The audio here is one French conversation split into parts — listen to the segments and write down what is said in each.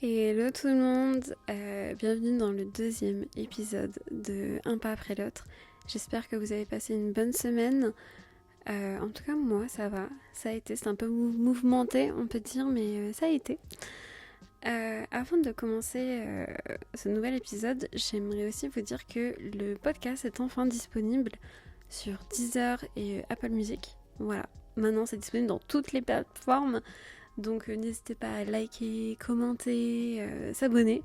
Hello tout le monde, bienvenue dans le deuxième épisode de Un pas après l'autre. J'espère que vous avez passé une bonne semaine. En tout cas moi ça va, ça a été, c'est un peu mouvementé on peut dire, mais ça a été. Avant de commencer ce nouvel épisode, j'aimerais aussi vous dire que le podcast est enfin disponible sur Deezer et Apple Music. Voilà, maintenant c'est disponible dans toutes les plateformes. Donc n'hésitez pas à liker, commenter, s'abonner.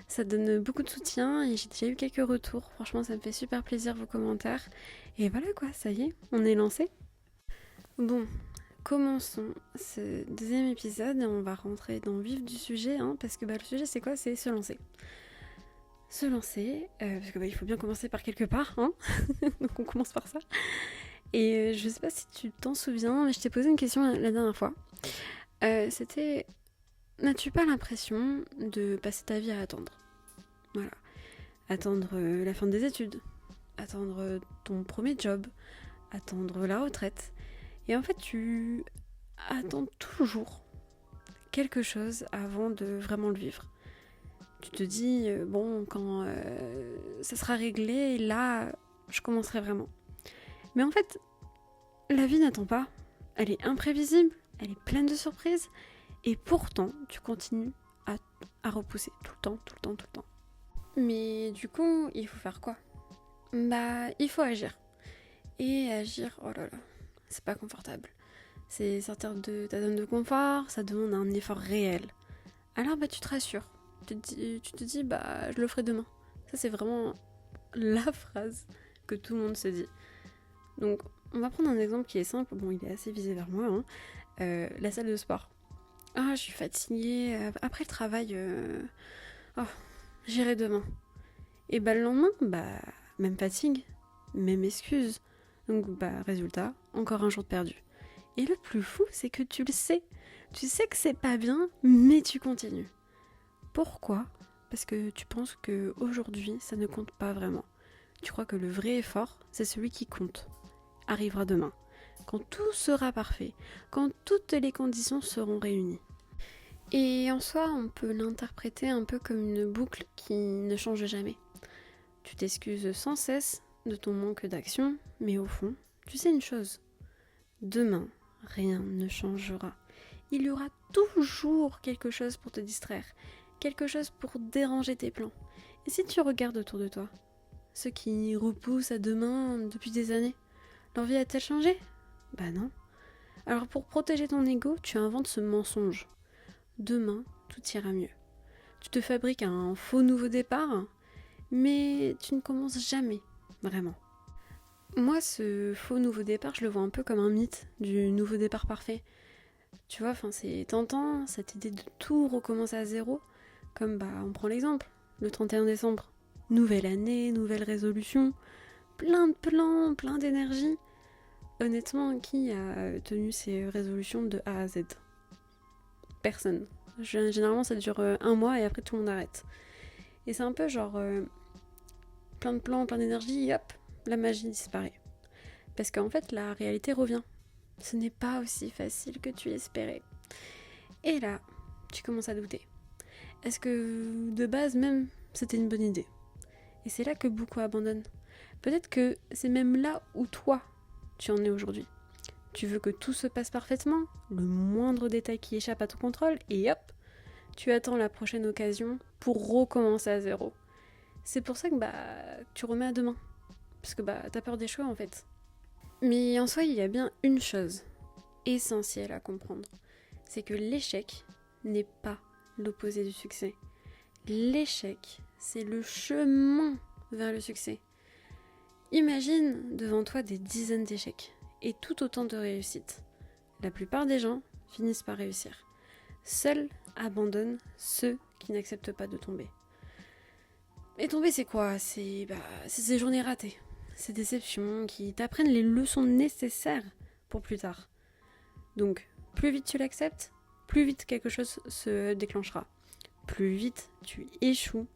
Ça donne beaucoup de soutien et j'ai déjà eu quelques retours. Franchement, ça me fait super plaisir vos commentaires. Et voilà quoi, ça y est, on est lancé. Bon, commençons ce deuxième épisode et on va rentrer dans le vif du sujet. Parce que le sujet c'est quoi ? C'est se lancer. Se lancer, parce que il faut bien commencer par quelque part. Donc on commence par ça. Et je sais pas si tu t'en souviens, mais je t'ai posé une question la dernière fois. C'était, n'as-tu pas l'impression de passer ta vie à attendre ? Voilà. Attendre la fin des études, attendre ton premier job, attendre la retraite. Et en fait, tu attends toujours quelque chose avant de vraiment le vivre. Tu te dis, quand ça sera réglé, là, je commencerai vraiment. Mais en fait, la vie n'attend pas. Elle est imprévisible, elle est pleine de surprises. Et pourtant, tu continues à repousser tout le temps. Mais du coup, il faut faire quoi ? Il faut agir. Et agir, oh là là, c'est pas confortable. C'est sortir de ta zone de confort, ça demande un effort réel. Alors tu te rassures. Tu te dis, je le ferai demain. Ça, c'est vraiment la phrase que tout le monde se dit. Donc, on va prendre un exemple qui est simple. Bon, il est assez visé vers moi. La salle de sport. Ah, je suis fatiguée. Après le travail, j'irai demain. Et le lendemain, même fatigue, même excuse. Donc, résultat, encore un jour de perdu. Et le plus fou, c'est que tu le sais. Tu sais que c'est pas bien, mais tu continues. Pourquoi ? Parce que tu penses qu'aujourd'hui, ça ne compte pas vraiment. Tu crois que le vrai effort, c'est celui qui compte. Arrivera demain. Quand tout sera parfait, quand toutes les conditions seront réunies. Et en soi, on peut l'interpréter un peu comme une boucle qui ne change jamais. Tu t'excuses sans cesse de ton manque d'action, mais au fond, tu sais une chose. Demain, rien ne changera. Il y aura toujours quelque chose pour te distraire, quelque chose pour déranger tes plans. Et si tu regardes autour de toi, ceux qui repoussent à demain depuis des années, leur vie a-t-elle changé ? Non. Alors pour protéger ton ego, tu inventes ce mensonge. Demain, tout ira mieux. Tu te fabriques un faux nouveau départ, mais tu ne commences jamais, vraiment. Moi, ce faux nouveau départ, je le vois un peu comme un mythe du nouveau départ parfait. Tu vois, c'est tentant, cette idée de tout recommencer à zéro, comme on prend l'exemple, le 31 décembre. Nouvelle année, nouvelle résolution, plein de plans, plein d'énergie. Honnêtement, qui a tenu ces résolutions de A à Z ? Personne. Généralement, ça dure un mois et après tout le monde arrête. Et c'est un peu genre plein de plans, plein d'énergie, et hop, la magie disparaît. Parce qu'en fait, la réalité revient. Ce n'est pas aussi facile que tu l'espérais. Et là, tu commences à douter. Est-ce que de base même, c'était une bonne idée ? Et c'est là que beaucoup abandonnent. Peut-être que c'est même là où toi, tu en es aujourd'hui. Tu veux que tout se passe parfaitement, le moindre détail qui échappe à ton contrôle, et hop, tu attends la prochaine occasion pour recommencer à zéro. C'est pour ça que tu remets à demain. Parce que t'as peur d'échouer en fait. Mais en soi, il y a bien une chose essentielle à comprendre. C'est que l'échec n'est pas l'opposé du succès. L'échec, c'est le chemin vers le succès. Imagine devant toi des dizaines d'échecs et tout autant de réussites. La plupart des gens finissent par réussir. Seuls abandonnent ceux qui n'acceptent pas de tomber. Et tomber, c'est quoi ? C'est ces journées ratées, ces déceptions qui t'apprennent les leçons nécessaires pour plus tard. Donc, plus vite tu l'acceptes, plus vite quelque chose se déclenchera. Plus vite tu échoues,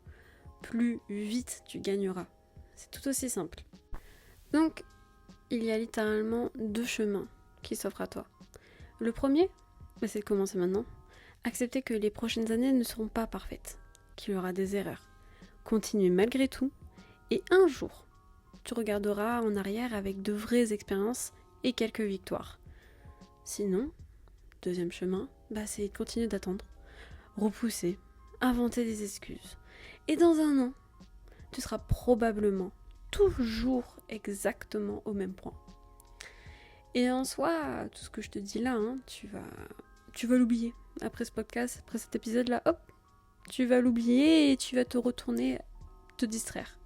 plus vite tu gagneras. C'est tout aussi simple. Donc, il y a littéralement deux chemins qui s'offrent à toi. Le premier, c'est de commencer maintenant, Accepter que les prochaines années ne seront pas parfaites, qu'il y aura des erreurs. Continuer malgré tout, et un jour, tu regarderas en arrière avec de vraies expériences et quelques victoires. Sinon, deuxième chemin, c'est de continuer d'attendre, repousser, inventer des excuses. Et dans un an, tu seras probablement toujours exactement au même point. Et en soi, tout ce que je te dis là, tu vas l'oublier. Après ce podcast, après cet épisode-là, hop, tu vas l'oublier et tu vas te retourner te distraire.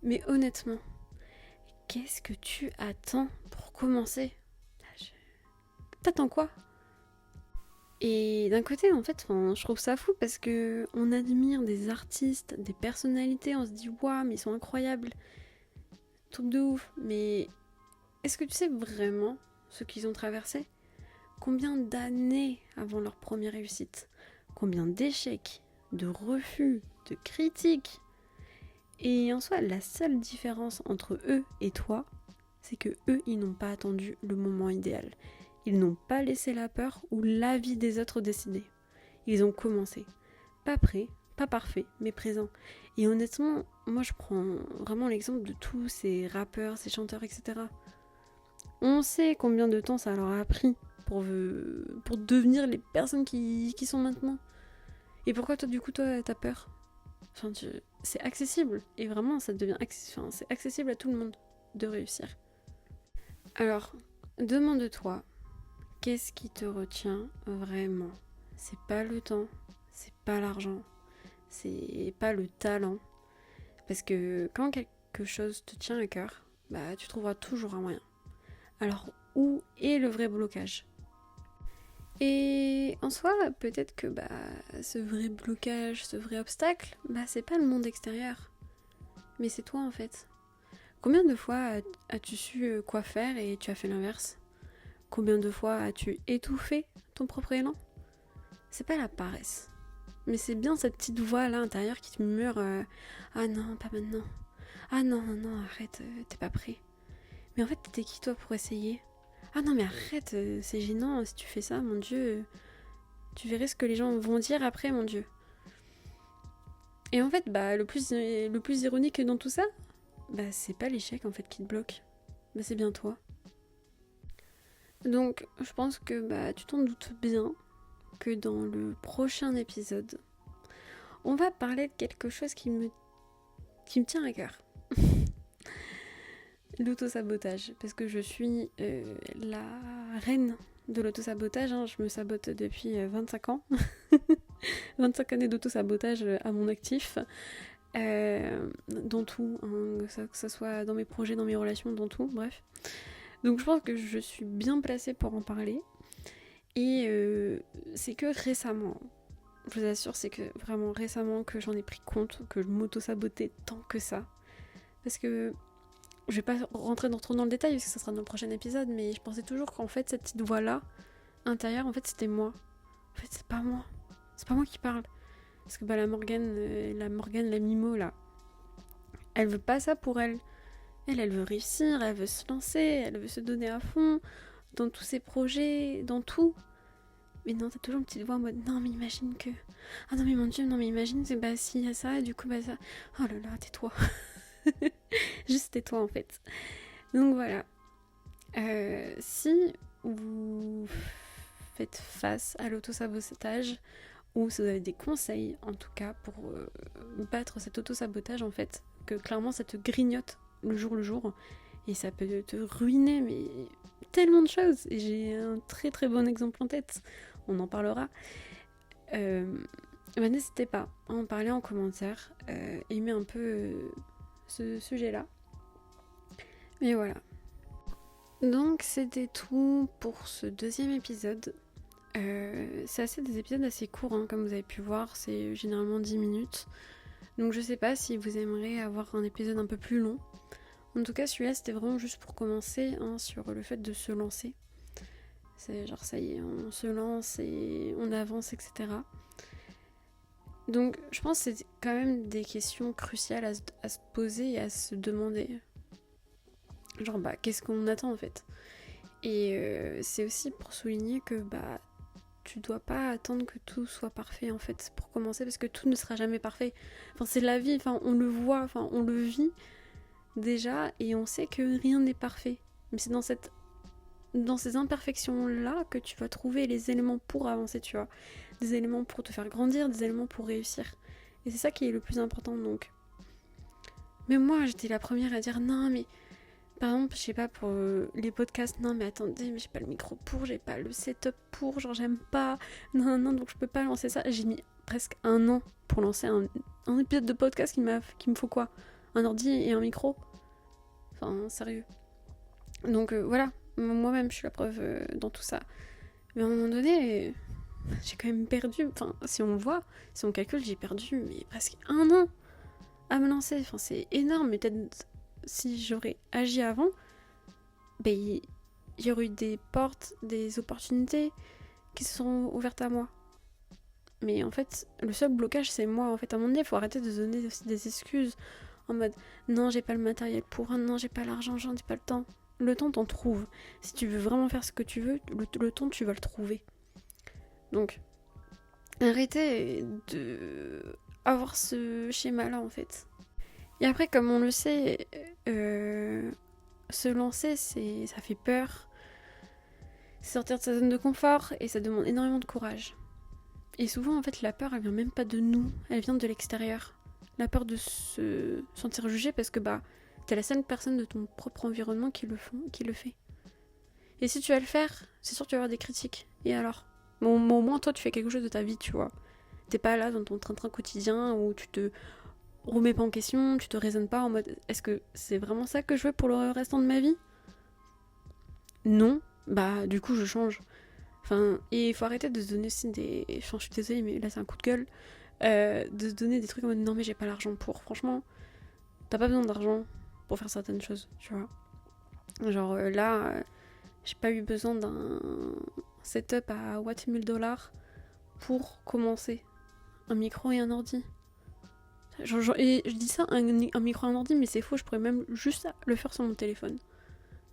Mais honnêtement, qu'est-ce que tu attends pour commencer ? T'attends quoi ? Et d'un côté, en fait, je trouve ça fou parce que on admire des artistes, des personnalités, on se dit waouh, mais ils sont incroyables, truc de ouf. Mais est-ce que tu sais vraiment ce qu'ils ont traversé ? Combien d'années avant leur première réussite ? Combien d'échecs, de refus, de critiques ? Et en soi, la seule différence entre eux et toi, c'est que eux, ils n'ont pas attendu le moment idéal. Ils n'ont pas laissé la peur ou l'avis des autres décider. Ils ont commencé. Pas prêt, pas parfait, mais présent. Et honnêtement, moi je prends vraiment l'exemple de tous ces rappeurs, ces chanteurs, etc. On sait combien de temps ça leur a pris pour devenir les personnes qui sont maintenant. Et pourquoi toi, du coup, t'as peur ? C'est accessible. Et vraiment, ça devient c'est accessible à tout le monde de réussir. Alors, demande-toi, qu'est-ce qui te retient vraiment ? C'est pas le temps, c'est pas l'argent, c'est pas le talent. Parce que quand quelque chose te tient à cœur, tu trouveras toujours un moyen. Alors, où est le vrai blocage ? Et en soi, peut-être que ce vrai blocage, ce vrai obstacle, c'est pas le monde extérieur, mais c'est toi en fait. Combien de fois as-tu su quoi faire et tu as fait l'inverse ? Combien de fois as-tu étouffé ton propre élan ? C'est pas la paresse, mais c'est bien cette petite voix à l'intérieur qui te murmure ah non, pas maintenant. Ah non, arrête, t'es pas prêt. Mais en fait, t'es qui toi pour essayer ? Ah non mais arrête, c'est gênant si tu fais ça, mon Dieu. Tu verrais ce que les gens vont dire après, mon Dieu. Et en fait, le plus ironique dans tout ça, c'est pas l'échec en fait qui te bloque. C'est bien toi. Donc, je pense que tu t'en doutes bien que dans le prochain épisode, on va parler de quelque chose qui me tient à cœur. L'autosabotage, parce que je suis la reine de l'autosabotage, je me sabote depuis 25 ans. 25 années d'autosabotage à mon actif, dans tout, que ce soit dans mes projets, dans mes relations, dans tout, bref. Donc je pense que je suis bien placée pour en parler. Et c'est que récemment, je vous assure, c'est que vraiment récemment que j'en ai pris compte, que je m'auto-sabotais tant que ça. Parce que je vais pas rentrer trop dans le détail parce que ça sera dans le prochain épisode, mais je pensais toujours qu'en fait cette petite voix-là, intérieure, en fait c'était moi. En fait c'est pas moi. C'est pas moi qui parle. Parce que la Morgane, la Mimo là, elle veut pas ça pour elle. Elle veut réussir, elle veut se lancer, elle veut se donner à fond dans tous ses projets, dans tout. Mais non, t'as toujours une petite voix en mode non mais imagine que... Ah non mais mon Dieu, non mais imagine que s'il y a ça et du coup ça... Oh là là, tais-toi. Juste tais-toi en fait. Donc voilà. Si vous faites face à l'autosabotage, ou si vous avez des conseils en tout cas pour battre cet autosabotage en fait, que clairement ça te grignote le jour, et ça peut te ruiner mais tellement de choses, et j'ai un très très bon exemple en tête, on en parlera. N'hésitez pas à en parler en commentaire, aimer un peu ce sujet-là. Mais voilà. Donc c'était tout pour ce deuxième épisode. C'est des épisodes assez courts, comme vous avez pu voir, c'est généralement 10 minutes. Donc je sais pas si vous aimeriez avoir un épisode un peu plus long. En tout cas celui-là c'était vraiment juste pour commencer, sur le fait de se lancer. C'est genre ça y est, on se lance et on avance, etc. Donc je pense que c'est quand même des questions cruciales à se poser et à se demander. Genre qu'est-ce qu'on attend en fait ? Et c'est aussi pour souligner que tu dois pas attendre que tout soit parfait en fait pour commencer, parce que tout ne sera jamais parfait. Enfin, c'est la vie, enfin, on le voit, enfin, on le vit déjà, et on sait que rien n'est parfait. Mais c'est dans ces imperfections-là que tu vas trouver les éléments pour avancer, tu vois. Des éléments pour te faire grandir, des éléments pour réussir. Et c'est ça qui est le plus important, donc. Mais moi, j'étais la première à dire non, mais par exemple, je sais pas, pour les podcasts, non mais attendez, mais j'ai pas le micro pour, j'ai pas le setup pour, genre j'aime pas, non, donc je peux pas lancer ça. J'ai mis presque 1 an pour lancer un épisode de podcast qui me faut quoi? Un ordi et un micro? Enfin, sérieux. Donc voilà, moi-même je suis la preuve dans tout ça. Mais à un moment donné, j'ai quand même perdu, enfin si on voit, si on calcule, j'ai perdu mais presque 1 an à me lancer. Enfin c'est énorme, mais peut-être si j'aurais agi avant, ben il y aurait eu des portes, des opportunités qui se sont ouvertes à moi. Mais en fait, le seul blocage c'est moi. En fait, à un moment donné, il faut arrêter de se donner aussi des excuses en mode non, j'ai pas le matériel pour, non, j'ai pas l'argent, j'en ai pas le temps. Le temps, t'en trouves. Si tu veux vraiment faire ce que tu veux, le temps, tu vas le trouver. Donc, arrêtez de avoir ce schéma-là, en fait. Et après, comme on le sait, se lancer, ça fait peur. C'est sortir de sa zone de confort et ça demande énormément de courage. Et souvent, en fait, la peur, elle vient même pas de nous, elle vient de l'extérieur. La peur de se sentir jugé parce que t'es la seule personne de ton propre environnement qui le fait. Et si tu vas le faire, c'est sûr que tu vas avoir des critiques. Et alors? Bon, au moins, toi, tu fais quelque chose de ta vie, tu vois. T'es pas là dans ton train-train quotidien où tu te remets pas en question, tu te raisonnes pas en mode est-ce que c'est vraiment ça que je veux pour le restant de ma vie? Non, du coup je change. Enfin, et il faut arrêter de se donner aussi des. Enfin, je suis désolée, mais là c'est un coup de gueule. De se donner des trucs en mode non, mais j'ai pas l'argent pour. Franchement, t'as pas besoin d'argent pour faire certaines choses, tu vois. Genre là, j'ai pas eu besoin d'un setup à what 1000 $ pour commencer. Un micro et un ordi. Et je dis ça, un micro et un ordi, mais c'est faux, je pourrais même juste le faire sur mon téléphone.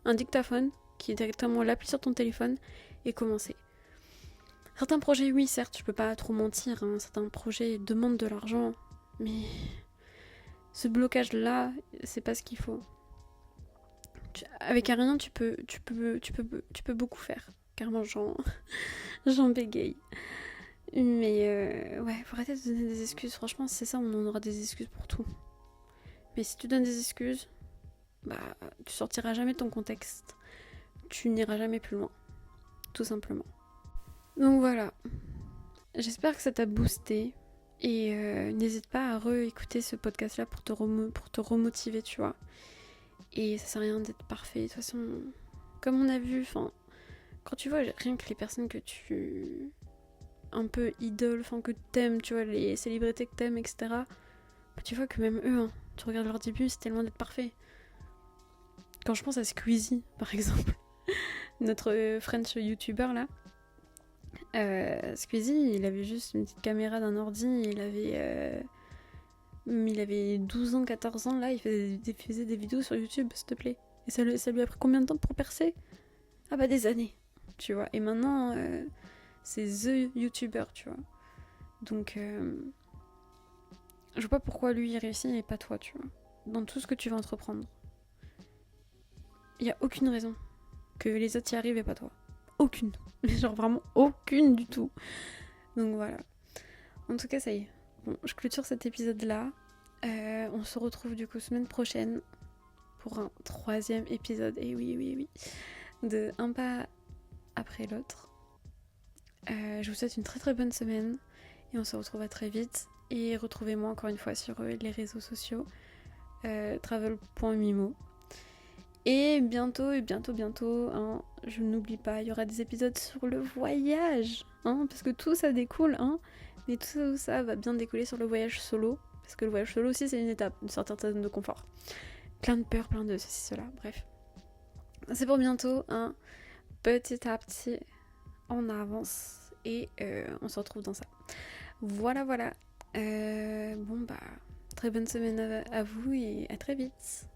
Un dictaphone, qui est directement l'appli sur ton téléphone, et commencer. Certains projets, oui, certes, je peux pas trop mentir, hein, certains projets demandent de l'argent, mais ce blocage-là, c'est pas ce qu'il faut. Avec un rien, tu peux beaucoup faire. Carrément, j'en bégaye. Mais ouais, faut arrêter de donner des excuses. Franchement, c'est ça, on en aura des excuses pour tout. Mais si tu donnes des excuses, tu sortiras jamais de ton contexte. Tu n'iras jamais plus loin. Tout simplement. Donc voilà. J'espère que ça t'a boosté. Et n'hésite pas à réécouter ce podcast-là pour te remotiver, tu vois. Et ça sert à rien d'être parfait. De toute façon, comme on a vu, quand tu vois rien que les personnes que tu un peu idole, que t'aimes, tu vois, les célébrités que t'aimes, etc. Tu vois que même eux, hein, tu regardes leur début, c'est tellement d'être parfait. Quand je pense à Squeezie, par exemple, notre French YouTuber là, Squeezie, il avait juste une petite caméra d'un ordi, il avait 12 ans, 14 ans, là, il faisait des vidéos sur YouTube, s'il te plaît. Et ça lui a pris combien de temps pour percer? Des années, tu vois. Et maintenant, c'est THE YouTuber, tu vois. Donc, je vois pas pourquoi lui il réussit et pas toi, tu vois. Dans tout ce que tu vas entreprendre. Il y a aucune raison que les autres y arrivent et pas toi. Aucune. Mais genre vraiment aucune du tout. Donc voilà. En tout cas, ça y est. Bon, je clôture cet épisode-là. On se retrouve du coup semaine prochaine pour un 3e épisode. Et oui. De un pas après l'autre. Je vous souhaite une très très bonne semaine. Et on se retrouve à très vite. Et retrouvez-moi encore une fois sur les réseaux sociaux. travel.mimo. Et bientôt, hein, je n'oublie pas, il y aura des épisodes sur le voyage, hein, parce que tout ça découle, hein, mais tout ça va bien découler sur le voyage solo, parce que le voyage solo aussi c'est une étape, de sortir de sa zone de confort. Plein de peur, plein de ceci, cela, bref. C'est pour bientôt, hein, petit à petit, on avance, et on se retrouve dans ça. Voilà. Très bonne semaine à vous, et à très vite.